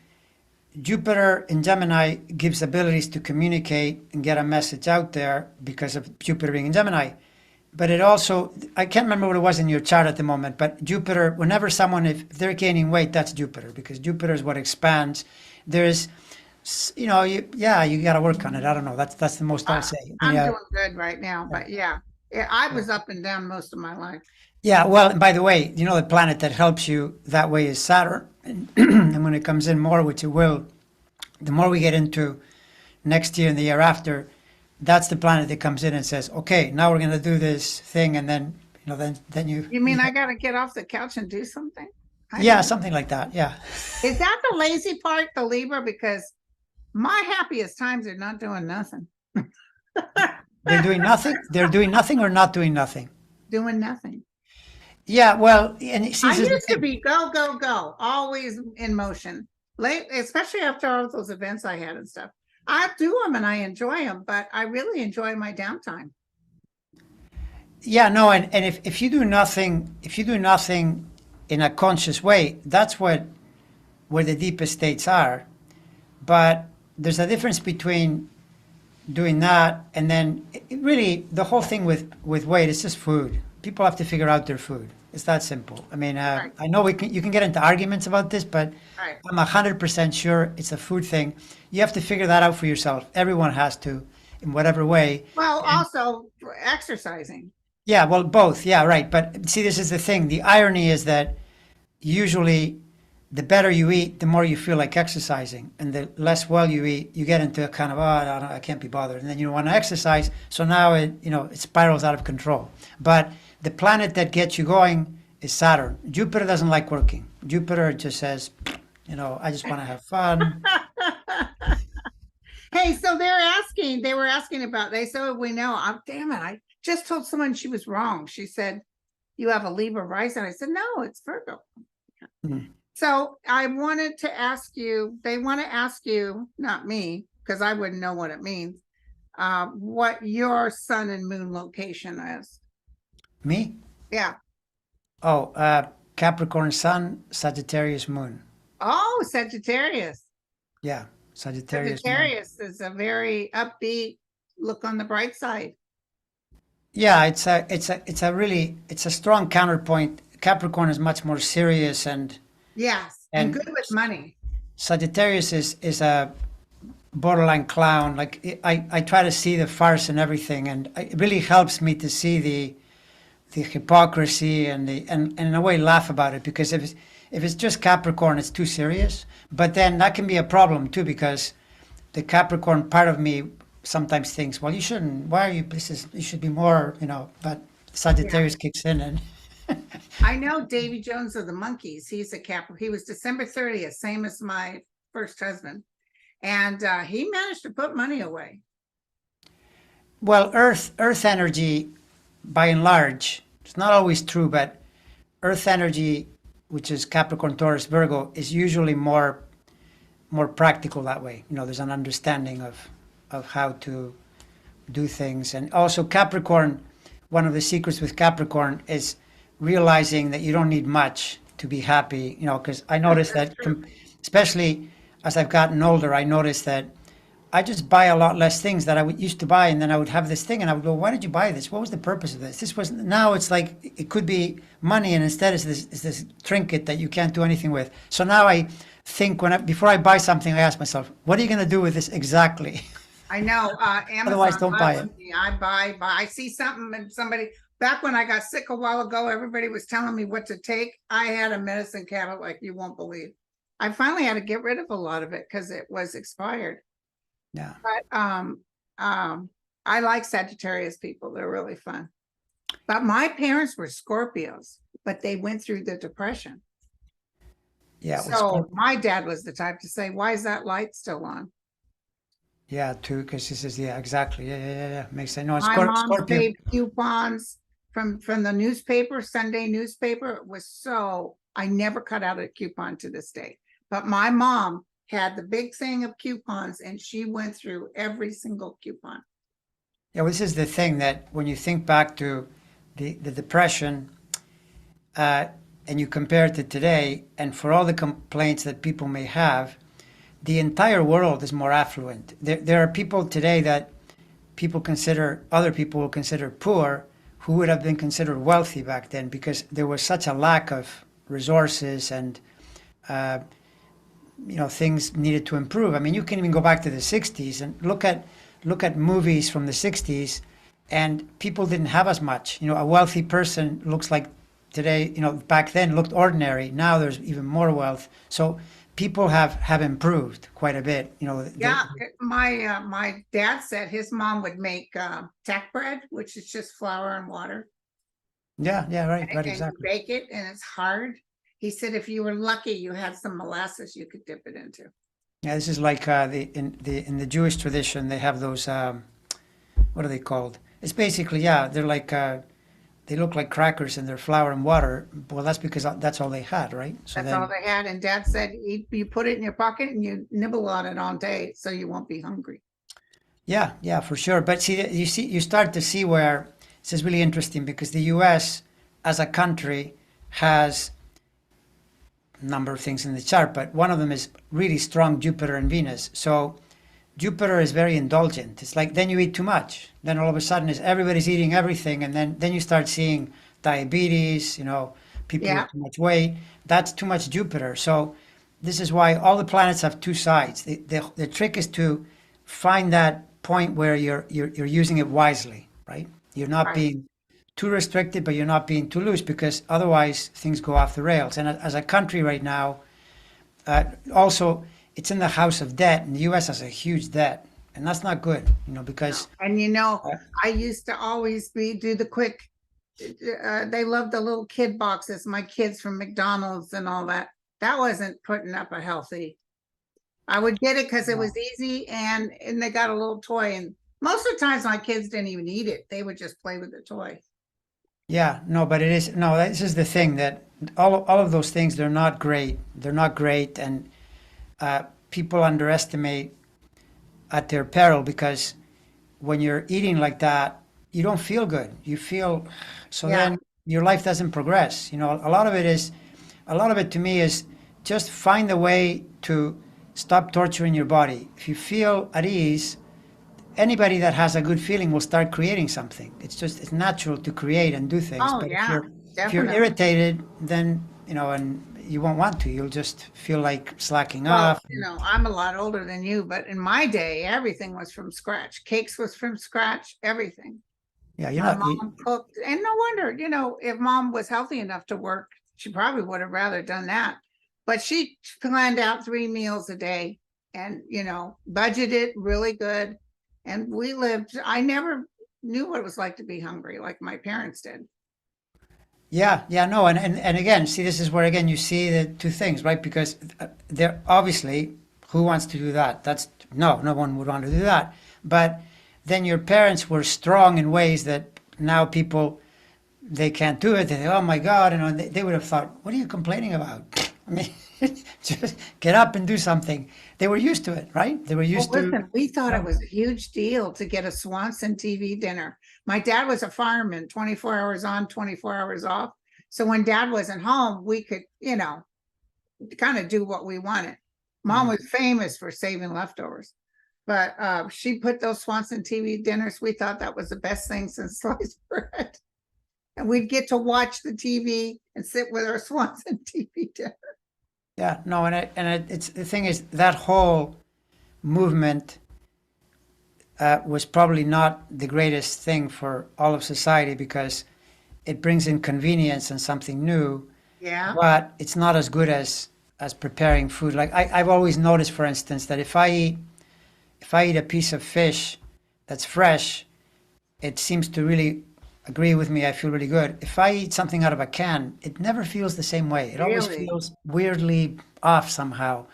Jupiter in Gemini gives abilities to communicate and get a message out there because of Jupiter being in Gemini. But it also, I can't remember what it was in your chart at the moment, but Jupiter, whenever someone, if they're gaining weight, that's Jupiter, because Jupiter is what expands. There's, you got to work on it. I don't know. That's the most I'll say. I'm Yeah. doing good right now, but yeah, I was up and down most of my life. Yeah, well, and by the way, the planet that helps you that way is Saturn. And when it comes in more, which it will, the more we get into next year and the year after, that's the planet that comes in and says, okay, now we're going to do this thing. And then, then you. You mean I got to get off the couch and do something? Yeah, something like that. Yeah. Is that the lazy part, the Libra? Because my happiest times are not doing nothing. They're doing nothing. They're doing nothing or not doing nothing. Doing nothing. Yeah, well, and I used to be go, go, go, always in motion. Late, especially after all those events I had and stuff. I do them and I enjoy them, but I really enjoy my downtime. Yeah, no, and if you do nothing, in a conscious way, that's where the deepest states are. But there's a difference between doing that and then really the whole thing with weight is just food. People have to figure out their food. It's that simple. I mean, Right. I know you can get into arguments about this, but Right. I'm 100% sure it's a food thing. You have to figure that out for yourself. Everyone has to, in whatever way. Well, also for exercising. Yeah, well, both. Yeah, right. But see, this is the thing. The irony is that usually the better you eat, the more you feel like exercising. And the less well you eat, you get into a kind of, I can't be bothered. And then you don't want to exercise. So now it spirals out of control. But the planet that gets you going is Saturn. Jupiter doesn't like working. Jupiter just says, I just want to have fun. Hey, so they were asking about, they said, we know, damn it, I just told someone she was wrong. She said, you have a Libra rising. I said, no, it's Virgo. Hmm. So I wanted to ask you, they want to ask you, not me, because I wouldn't know what it means, what your sun and moon location is. Me? Yeah. Oh, Capricorn Sun, Sagittarius Moon. Oh, Sagittarius. Yeah, Sagittarius Moon. Sagittarius is a very upbeat, look on the bright side. Yeah, it's a strong counterpoint. Capricorn is much more serious, and Yes, and And- good with money. Sagittarius is a borderline clown. Like I try to see the farce and everything, and it really helps me to see the hypocrisy and and in a way laugh about it, because if it's just Capricorn, it's too serious. But then that can be a problem too, because the Capricorn part of me sometimes thinks, well, you shouldn't. Why are you? This is you should be more, But Yeah. Sagittarius kicks in, and I know Davy Jones of the Monkees. He's a Cap. He was December 30th, same as my first husband. And he managed to put money away. well, Earth energy, by and large, it's not always true, but Earth energy, which is Capricorn, Taurus, Virgo, is usually more practical that way. There's an understanding of how to do things. And also Capricorn, one of the secrets with Capricorn is realizing that you don't need much to be happy, because I noticed That's that, true. especially as I've gotten older, I noticed that I just buy a lot less things that I would used to buy, and then I would have this thing, and I would go, "Why did you buy this? What was the purpose of this?" This was Now it's like it could be money, and instead it's this trinket that you can't do anything with. So now I think before I buy something, I ask myself, "What are you going to do with this exactly?" I know, Otherwise, Amazon don't buy lies to it. me. I buy, I see something and somebody, back when I got sick a while ago, everybody was telling me what to take. I had a medicine cabinet like you won't believe. I finally had to get rid of a lot of it because it was expired. Yeah. But I like Sagittarius people. They're really fun. But my parents were Scorpios, but they went through the depression. Yeah, well, So my dad was the type to say, "Why is that light still on?" yeah, too, because this is, yeah, exactly. Yeah. Makes sense. No, My mom Scorpio. saved coupons from the newspaper, Sunday newspaper. It was so, I never cut out a coupon to this day. But my mom had the big thing of coupons and she went through every single coupon. Yeah, well, this is the thing that when you think back to the Depression, uh, and you compare it to today, and for all the complaints that people may have, the entire world is more affluent. There are people today that other people will consider poor, who would have been considered wealthy back then, because there was such a lack of resources, and uh, things needed to improve. I mean, you can even go back to the 60s and look at movies from the 60s, and people didn't have as much. A wealthy person looks like today, back then looked ordinary. Now there's even more wealth. So people have improved quite a bit. Yeah, my dad said his mom would make tack bread, which is just flour and water, yeah, right, right, and you exactly. bake it, and it's hard. He said if you were lucky, you had some molasses you could dip it into. Yeah, this is like in the Jewish tradition, they have those, what are they called? It's basically, yeah, they're like, they look like crackers, and they're flour and water. Well, that's because that's all they had, right? So That's all then, they had. And Dad said you put it in your pocket and you nibble on it all day, so you won't be hungry. yeah, for sure. But you start to see where this is really interesting, because the U.S. as a country has a number of things in the chart, but one of them is really strong Jupiter and Venus. So Jupiter is very indulgent. It's like then you eat too much. Then all of a sudden, everybody's eating everything, and then you start seeing diabetes. People Yeah, with too much weight. That's too much Jupiter. So this is why all the planets have two sides. The trick is to find that point where you're using it wisely, right? You're not right. being too restricted, but you're not being too loose, because otherwise things go off the rails. And as a country right now, also, it's in the house of debt, and the U.S. has a huge debt, and that's not good, No. because And uh, I used to always do the quick. They love the little kid boxes. My kids from McDonald's and all that. That wasn't putting up a healthy. I would get it because it was no. easy and they got a little toy. And most of the times my kids didn't even eat it. They would just play with the toy. Yeah, no, but it is no. This is the thing, that all of those things, they're not great. They're not great, and people underestimate at their peril, because when you're eating like that, you don't feel good. You feel so Yeah. then your life doesn't progress. A lot of it to me is just find a way to stop torturing your body. If you feel at ease, anybody that has a good feeling will start creating something. It's natural to create and do things. Oh But if yeah, you're definitely. irritated, then and you won't want to. You'll just feel like slacking Well, off. I'm a lot older than you, but in my day, everything was from scratch. Cakes was from scratch, everything. Yeah, you're My not. mom cooked, and no wonder, if mom was healthy enough to work, she probably would have rather done that. But she planned out 3 meals a day and, budgeted really good. And I never knew what it was like to be hungry like my parents did. Yeah, yeah, no, and again, see, this is where again you see the two things, right? Because they're obviously, who wants to do that? That's no one would want to do that. But then your parents were strong in ways that now people they can't do it. They say, oh my God, they would have thought, what are you complaining about? I mean, just get up and do something. They were used to it, right? They were Well, used to. listen, we thought it was a huge deal to get a Swanson TV dinner. My dad was a fireman, 24 hours on, 24 hours off. So when dad wasn't home, we could, kind of do what we wanted. Mom was famous for saving leftovers, but she put those Swanson TV dinners. We thought that was the best thing since sliced bread. And we'd get to watch the TV and sit with our Swanson TV dinner. Yeah, no, it's the thing is that whole movement was probably not the greatest thing for all of society because it brings in convenience and something new, Yeah. but it's not as good as preparing food. Like I've always noticed, for instance, that if I eat a piece of fish that's fresh, it seems to really agree with me. I feel really good. If I eat something out of a can, it never feels the same way. It always Really? feels weirdly off somehow.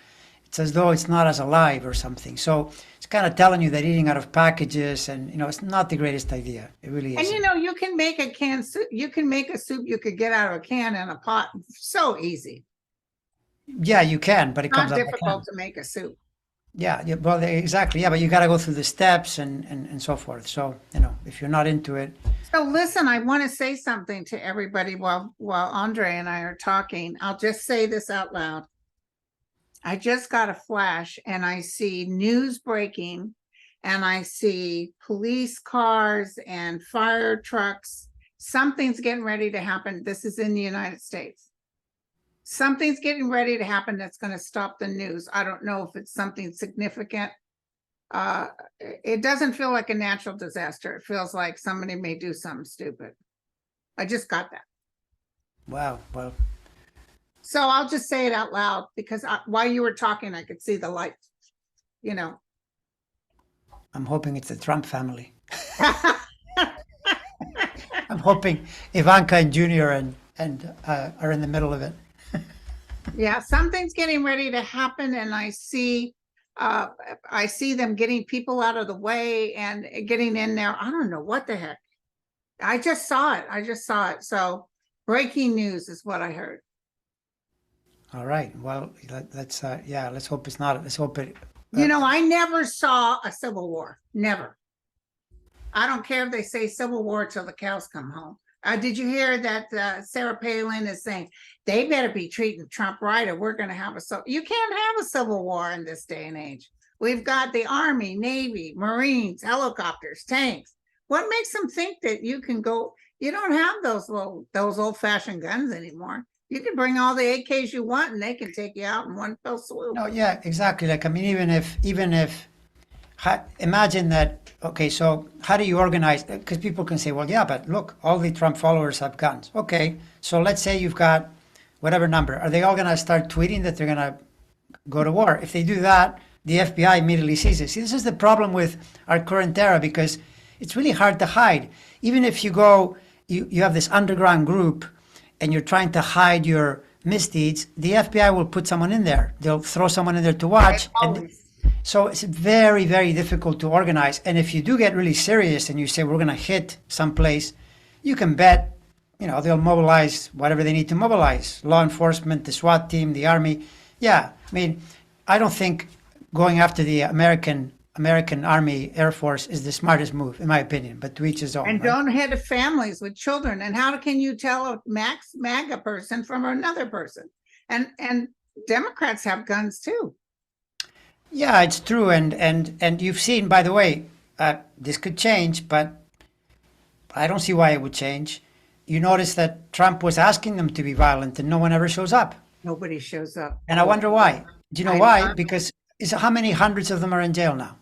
It's as though it's not as alive or something. So it's kind of telling you that eating out of packages and it's not the greatest idea. It really And isn't. you can make a canned soup. You can make a soup you could get out of a can in a pot. So easy. Yeah, you can, but it comes Not out of a can. difficult to make a soup. Yeah, yeah, well, exactly. Yeah, but you got to go through the steps and so forth. So, if you're not into it, So listen, I want to say something to everybody while Andre and I are talking. I'll just say this out loud. I just got a flash and I see news breaking and I see police cars and fire trucks. Something's getting ready to happen. This is in the United States. Something's getting ready to happen that's going to stop the news. I don't know if it's something significant. It doesn't feel like a natural disaster. It feels like somebody may do something stupid. I just got that. wow, well, So I'll just say it out loud because while you were talking, I could see the lights, I'm hoping it's the Trump family. I'm hoping Ivanka and Junior and are in the middle of it. Yeah, something's getting ready to happen and I see them getting people out of the way and getting in there. I don't know what the heck. I just saw it. So breaking news is what I heard. All right. Well, let's let's hope it's not. Let's hope it. I never saw a civil war. Never. I don't care if they say civil war till the cows come home. Did you hear that Sarah Palin is saying they better be treating Trump right or we're going to have you can't have a civil war in this day and age. We've got the Army, Navy, Marines, helicopters, tanks. What makes them think that you can go? You don't have those old fashioned guns anymore. You can bring all the AKs you want and they can take you out in one fell swoop. No, yeah, exactly. Like I mean, even if imagine that. Okay, so how do you organize? Because people can say, well, yeah, but look, all the Trump followers have guns. Okay, so let's say you've got whatever number. Are they all going to start tweeting that they're going to go to war? If they do that, the FBI immediately sees it. See, this is the problem with our current era because it's really hard to hide. Even if you have this underground group and you're trying to hide your misdeeds, the FBI will put someone in there. They'll throw someone in there to watch. And so it's very, very difficult to organize. And if you do get really serious and you say, we're going to hit someplace, you can bet, they'll mobilize whatever they need to mobilize. Law enforcement, the SWAT team, the Army. Yeah, I mean, I don't think going after the American Army, Air Force is the smartest move, in my opinion, but to each his own. And right? don't hit families with children. And how can you tell a MAGA person from another person? And Democrats have guns too. Yeah, it's true. And you've seen, by the way, this could change, but I don't see why it would change. You notice that Trump was asking them to be violent and no one ever shows up. Nobody shows up. And I wonder why. Do you know I why? know. Because it's how many hundreds of them are in jail now,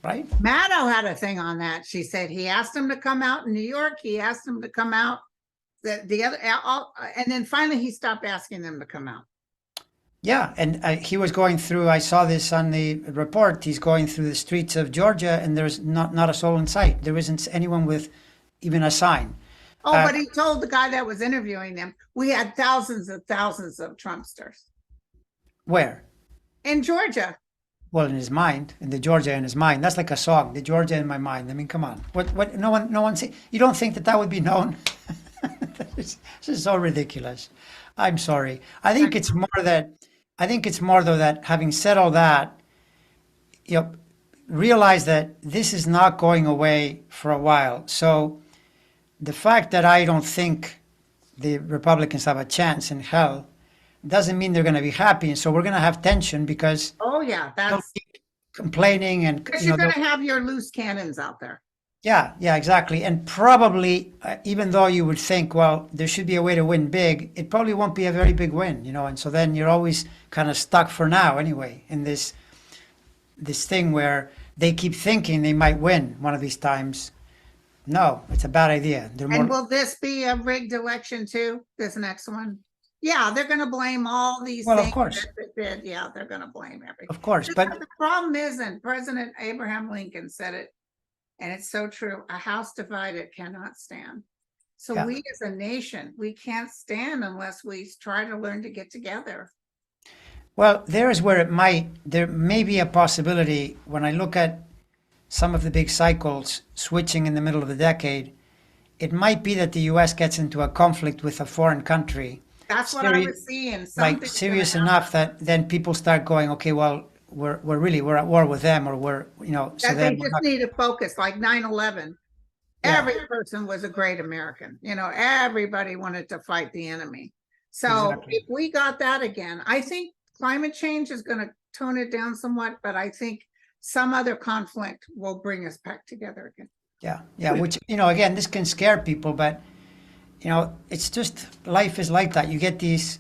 right? Maddow had a thing on that. She said he asked him to come out in New York. He asked him to come out. The other, and then finally he stopped asking them to come out. Yeah, and he was going through. I saw this on the report. He's going through the streets of Georgia, and there's not a soul in sight. There isn't anyone with even a sign. Oh, but he told the guy that was interviewing them, we had thousands of Trumpsters Where? in Georgia. Well, in his mind, in the Georgia in his mind. That's like a song, the Georgia in my mind. I mean, come on. What? No one. You don't think that would be known? This is so ridiculous. I'm sorry. I think it's more though that having said all that, you know, realize that this is not going away for a while. So the fact that I don't think the Republicans have a chance in hell doesn't mean they're going to be happy. And so we're going to have tension because Oh yeah, they'll that's keep complaining and because you know, you're going to have your loose cannons out there. yeah, exactly. And probably, even though you would think, well, there should be a way to win big, it probably won't be a very big win, you know. And so then you're always kind of stuck for now, anyway, in this thing where they keep thinking they might win one of these times. No, it's a bad idea. They're And more. will this be a rigged election too? This next one? Yeah, they're going to blame all these Well, of things course. that they did. Yeah, they're going to blame everything. Of course, but The problem is, and President Abraham Lincoln said it, and it's so true, a house divided cannot stand. So Yeah. we as a nation, we can't stand unless we try to learn to get together. well, there's where there may be a possibility when I look at some of the big cycles switching in the middle of the decade. It might be that the U.S. gets into a conflict with a foreign country, That's what I Serious- was seeing. like Something's serious gonna enough that then people start going, okay, well, we're at war with them, or so that then they just need to focus, like 9/11. Yeah. Every person was a great American. You know, everybody wanted to fight the enemy. So Exactly. if we got that again, I think climate change is going to tone it down somewhat, but I think some other conflict will bring us back together again. yeah, which again, this can scare people, but it's just life is like that. You get these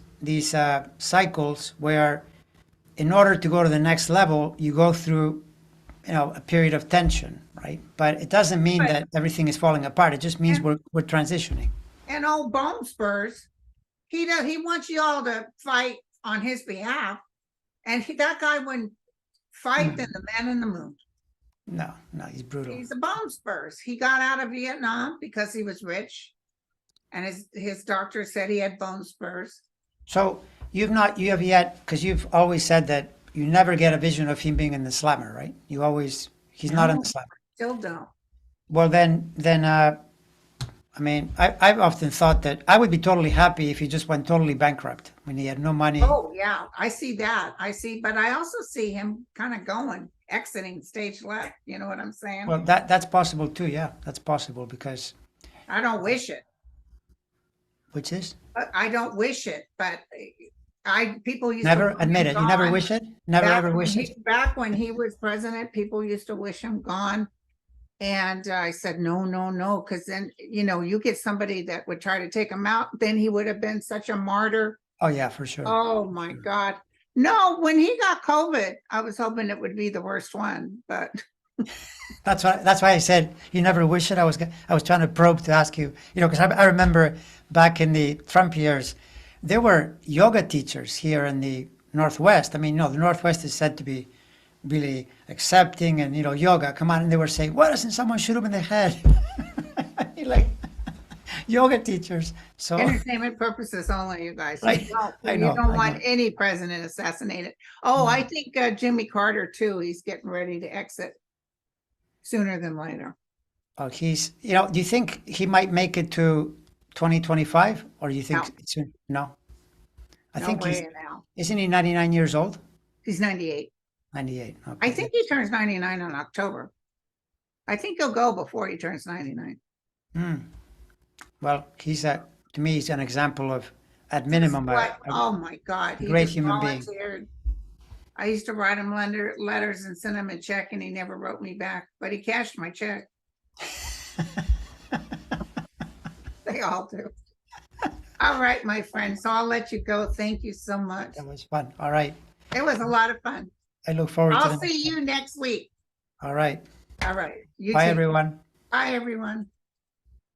cycles where, in order to go to the next level, you go through a period of tension, right? But it doesn't mean Right. that everything is falling apart. It just means we're transitioning. And old Bone Spurs, he wants you all to fight on his behalf, and that guy wouldn't fight than the man in the moon. No, he's brutal. He's a Bone Spurs. He got out of Vietnam because he was rich, and his doctor said he had bone spurs. So you have yet, because you've always said that you never get a vision of him being in the slammer, right? He's not in No. the slammer. Still don't. Well, then, I mean, I've often thought that I would be totally happy if he just went totally bankrupt when he had no money. Oh yeah, I see that. But I also see him kind of exiting stage left. You know what I'm saying? Well, that's possible too. Yeah, that's possible because, I don't wish it. which is I don't wish it, but people used never to want admit him it. You never gone. wish it. Never ever wish it. Back when he was president, people used to wish him gone. And I said, no, because then, you get somebody that would try to take him out, then he would have been such a martyr. Oh yeah, for sure. Oh my God. No, when he got COVID, I was hoping it would be the worst one, but That's why I said you never wish it. I was trying to probe to ask you, because I remember back in the Trump years, there were yoga teachers here in the Northwest. I mean, the Northwest is said to be really accepting and yoga. Come on, and they were saying, "Why doesn't someone shoot him in the head?" Like yoga teachers. So entertainment purposes only, you guys. I You know, don't I want know. any president assassinated. Oh, I think Jimmy Carter too. He's getting ready to exit sooner than later. oh, he's. Do you think he might make it to 2025, or do you think No. it's soon? No. I No think way now. isn't he 99 years old? He's 98. 98. Okay. I think he turns 99 in October. I think he'll go before he turns 99. Well, to me, he's an example of, at minimum, Oh my God. He great just human being. volunteered. I used to write him letters and send him a check, and he never wrote me back, but he cashed my check. They all do. All All right, my friend. So I'll let you go. Thank you so much. That was fun. All right. It was a lot of fun. I look forward to I'll the next see one. you next week. All right. All right. You Bye, too. everyone. Bye, everyone.